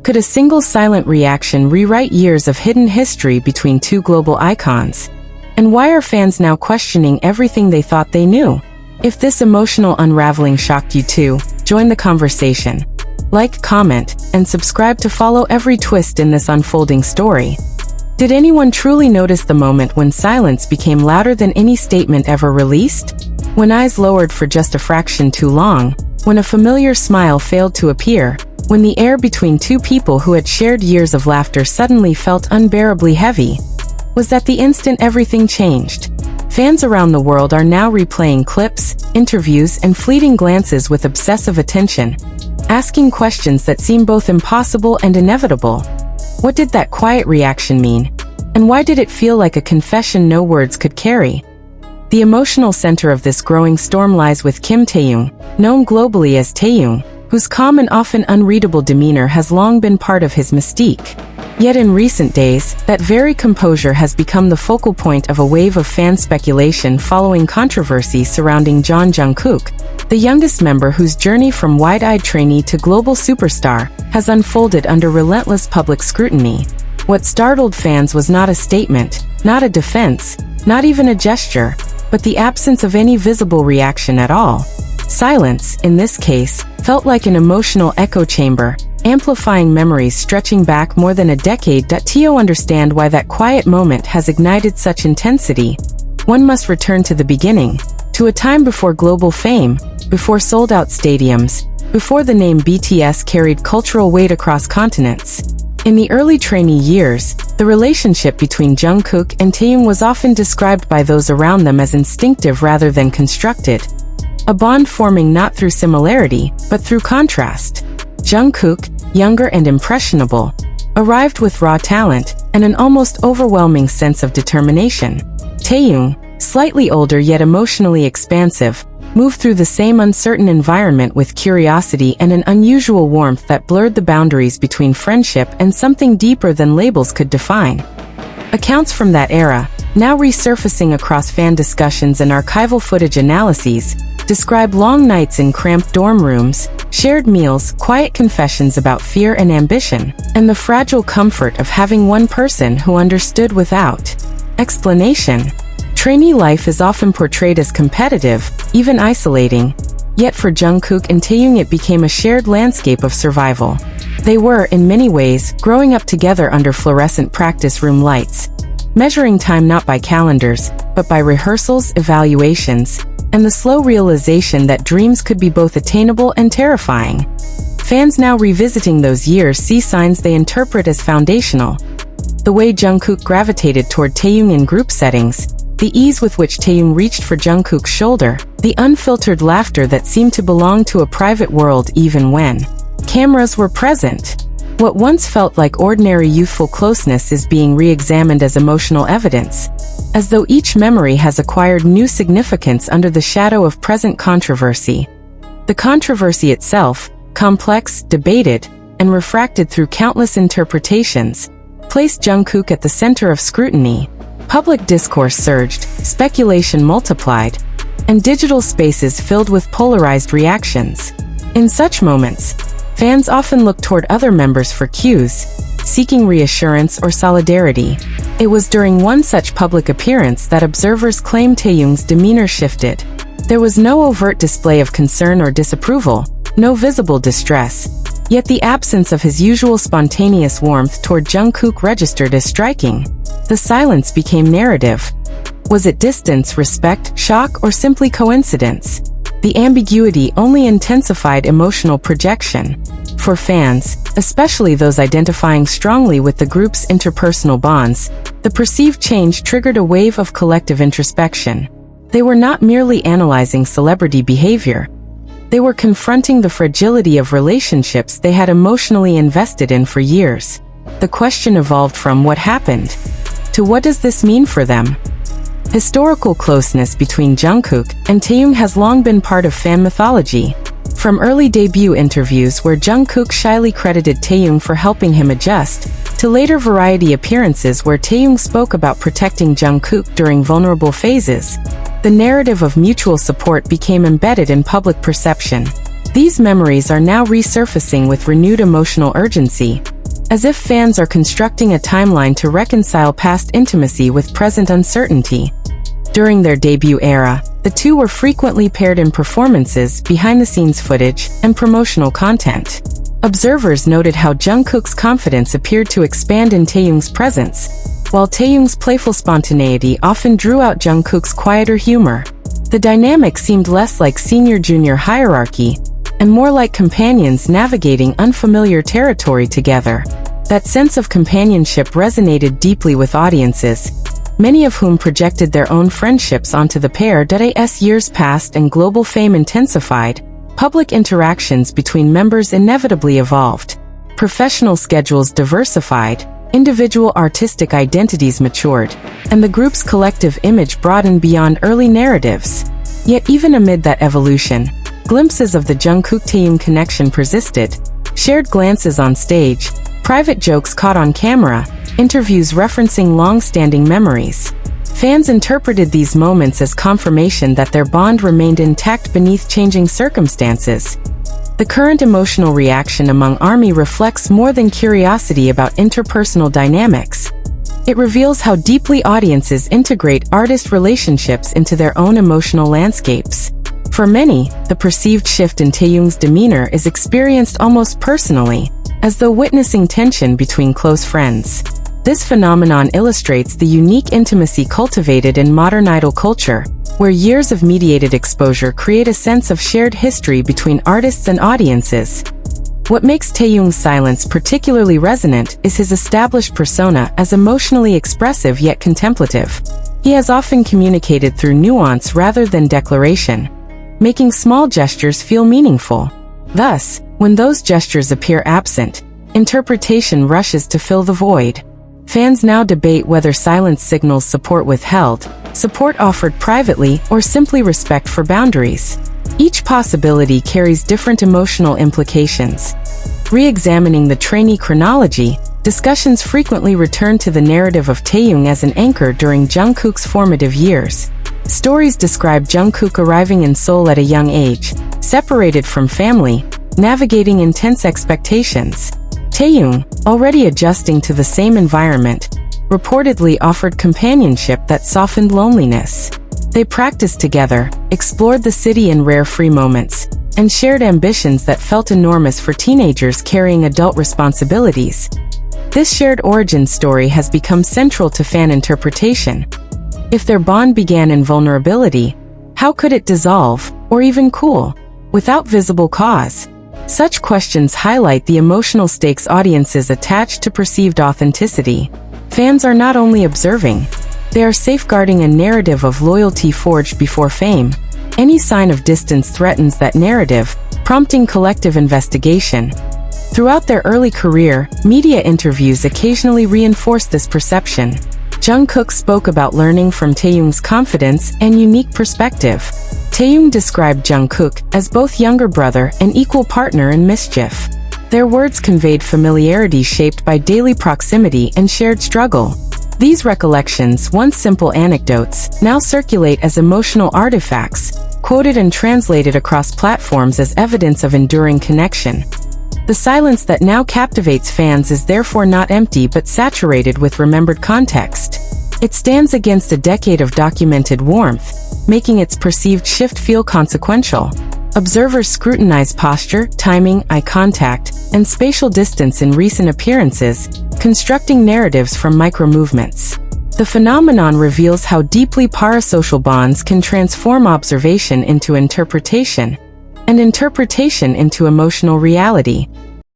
Could a single silent reaction rewrite years of hidden history between two global icons? And why are fans now questioning everything they thought they knew? If this emotional unraveling shocked you too, join the conversation. Like, comment, and subscribe to follow every twist in this unfolding story. Did anyone truly notice the moment when silence became louder than any statement ever released? When eyes lowered for just a fraction too long, when a familiar smile failed to appear, when the air between two people who had shared years of laughter suddenly felt unbearably heavy? Was that the instant everything changed? Fans around the world are now replaying clips, interviews, and fleeting glances with obsessive attention, asking questions that seem both impossible and inevitable. What did that quiet reaction mean? And why did it feel like a confession no words could carry? The emotional center of this growing storm lies with Kim Taehyung, known globally as Taehyung, whose calm and often unreadable demeanor has long been part of his mystique. Yet in recent days, that very composure has become the focal point of a wave of fan speculation following controversy surrounding Jungkook, the youngest member whose journey from wide-eyed trainee to global superstar has unfolded under relentless public scrutiny. What startled fans was not a statement, not a defense, not even a gesture, but the absence of any visible reaction at all. Silence, in this case, felt like an emotional echo chamber, amplifying memories stretching back more than a decade. To understand why that quiet moment has ignited such intensity, one must return to the beginning, to a time before global fame, before sold-out stadiums, before the name BTS carried cultural weight across continents. In the early trainee years, the relationship between Jungkook and Taehyung was often described by those around them as instinctive rather than constructed, a bond forming not through similarity, but through contrast. Jungkook, younger and impressionable, arrived with raw talent and an almost overwhelming sense of determination. Taehyung, slightly older yet emotionally expansive, moved through the same uncertain environment with curiosity and an unusual warmth that blurred the boundaries between friendship and something deeper than labels could define. Accounts from that era, now resurfacing across fan discussions and archival footage analyses, describe long nights in cramped dorm rooms, shared meals, quiet confessions about fear and ambition, and the fragile comfort of having one person who understood without explanation. Trainee life is often portrayed as competitive, even isolating, yet for Jungkook and Taehyung it became a shared landscape of survival. They were, in many ways, growing up together under fluorescent practice room lights, measuring time not by calendars, but by rehearsals, evaluations, and the slow realization that dreams could be both attainable and terrifying. Fans now revisiting those years see signs they interpret as foundational. The way Jungkook gravitated toward Taehyung in group settings, the ease with which Taehyung reached for Jungkook's shoulder, the unfiltered laughter that seemed to belong to a private world even when cameras were present. What once felt like ordinary youthful closeness is being re-examined as emotional evidence, as though each memory has acquired new significance under the shadow of present controversy. The controversy itself, complex, debated, and refracted through countless interpretations, placed Jungkook at the center of scrutiny. Public discourse surged, speculation multiplied, and digital spaces filled with polarized reactions. In such moments, fans often look toward other members for cues, seeking reassurance or solidarity. It was during one such public appearance that observers claimed Taehyung's demeanor shifted. There was no overt display of concern or disapproval, no visible distress, yet the absence of his usual spontaneous warmth toward Jungkook registered as striking. The silence became narrative. Was it distance, respect, shock, or simply coincidence? The ambiguity only intensified emotional projection. For fans, especially those identifying strongly with the group's interpersonal bonds, the perceived change triggered a wave of collective introspection. They were not merely analyzing celebrity behavior. They were confronting the fragility of relationships they had emotionally invested in for years. The question evolved from what happened to what does this mean for them? Historical closeness between Jungkook and Taehyung has long been part of fan mythology. From early debut interviews where Jungkook shyly credited Taehyung for helping him adjust, to later variety appearances where Taehyung spoke about protecting Jungkook during vulnerable phases, the narrative of mutual support became embedded in public perception. These memories are now resurfacing with renewed emotional urgency, as if fans are constructing a timeline to reconcile past intimacy with present uncertainty. During their debut era, the two were frequently paired in performances, behind-the-scenes footage, and promotional content. Observers noted how Jungkook's confidence appeared to expand in Taehyung's presence, while Taehyung's playful spontaneity often drew out Jungkook's quieter humor. The dynamic seemed less like senior-junior hierarchy, and more like companions navigating unfamiliar territory together. That sense of companionship resonated deeply with audiences, many of whom projected their own friendships onto the pair. As years passed and global fame intensified, public interactions between members inevitably evolved. Professional schedules diversified, individual artistic identities matured, and the group's collective image broadened beyond early narratives. Yet even amid that evolution, glimpses of the Jungkook-Taehyung connection persisted. Shared glances on stage, private jokes caught on camera, interviews referencing long-standing memories. Fans interpreted these moments as confirmation that their bond remained intact beneath changing circumstances. The current emotional reaction among ARMY reflects more than curiosity about interpersonal dynamics. It reveals how deeply audiences integrate artist relationships into their own emotional landscapes. For many, the perceived shift in Taehyung's demeanor is experienced almost personally, as though witnessing tension between close friends. This phenomenon illustrates the unique intimacy cultivated in modern idol culture, where years of mediated exposure create a sense of shared history between artists and audiences. What makes Taehyung's silence particularly resonant is his established persona as emotionally expressive yet contemplative. He has often communicated through nuance rather than declaration, making small gestures feel meaningful. Thus, when those gestures appear absent, interpretation rushes to fill the void. Fans now debate whether silence signals support withheld, support offered privately, or simply respect for boundaries. Each possibility carries different emotional implications. Re-examining the trainee chronology, discussions frequently return to the narrative of Taehyung as an anchor during Jungkook's formative years. Stories describe Jungkook arriving in Seoul at a young age, separated from family, navigating intense expectations. Taehyung, already adjusting to the same environment, reportedly offered companionship that softened loneliness. They practiced together, explored the city in rare free moments, and shared ambitions that felt enormous for teenagers carrying adult responsibilities. This shared origin story has become central to fan interpretation. If their bond began in vulnerability, how could it dissolve, or even cool, without visible cause? Such questions highlight the emotional stakes audiences attach to perceived authenticity. Fans are not only observing, they are safeguarding a narrative of loyalty forged before fame. Any sign of distance threatens that narrative, prompting collective investigation. Throughout their early career, media interviews occasionally reinforced this perception. Jungkook spoke about learning from Taehyung's confidence and unique perspective. Taehyung described Jungkook as both younger brother and equal partner in mischief. Their words conveyed familiarity shaped by daily proximity and shared struggle. These recollections, once simple anecdotes, now circulate as emotional artifacts, quoted and translated across platforms as evidence of enduring connection. The silence that now captivates fans is therefore not empty but saturated with remembered context. It stands against a decade of documented warmth, making its perceived shift feel consequential. Observers scrutinize posture, timing, eye contact, and spatial distance in recent appearances, constructing narratives from micro-movements. The phenomenon reveals how deeply parasocial bonds can transform observation into interpretation, and interpretation into emotional reality.